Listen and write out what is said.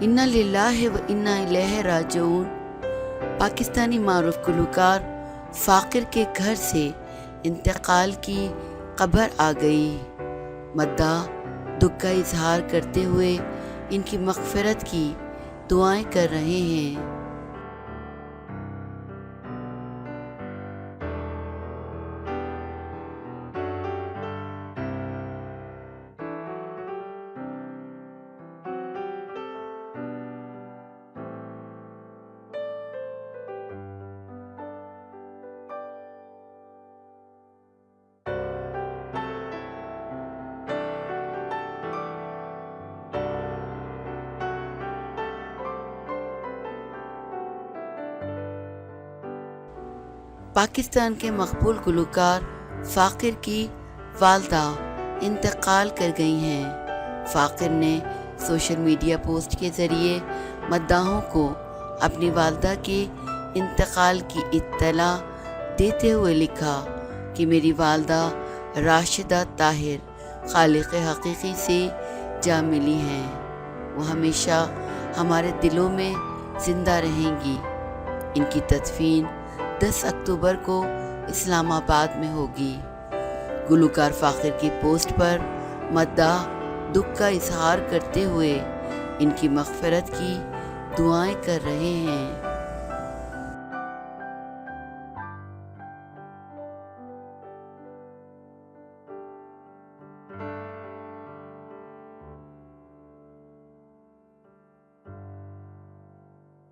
انا للہ و انا الیہ راجعون۔ پاکستانی معروف گلوکار فاقر کے گھر سے انتقال کی خبر آ گئی۔ مداح دکھ کا اظہار کرتے ہوئے ان کی مغفرت کی دعائیں کر رہے ہیں۔ پاکستان کے مقبول گلوکار فاقر کی والدہ انتقال کر گئی ہیں۔ فاقر نے سوشل میڈیا پوسٹ کے ذریعے مداحوں کو اپنی والدہ کے انتقال کی اطلاع دیتے ہوئے لکھا کہ میری والدہ راشدہ طاہر خالق حقیقی سے جا ملی ہیں، وہ ہمیشہ ہمارے دلوں میں زندہ رہیں گی۔ ان کی تدفین 10 اکتوبر کو اسلام آباد میں ہوگی۔ گلوکار فاقر کی پوسٹ پر مداح دکھ کا اظہار کرتے ہوئے ان کی مغفرت کی دعائیں کر رہے ہیں۔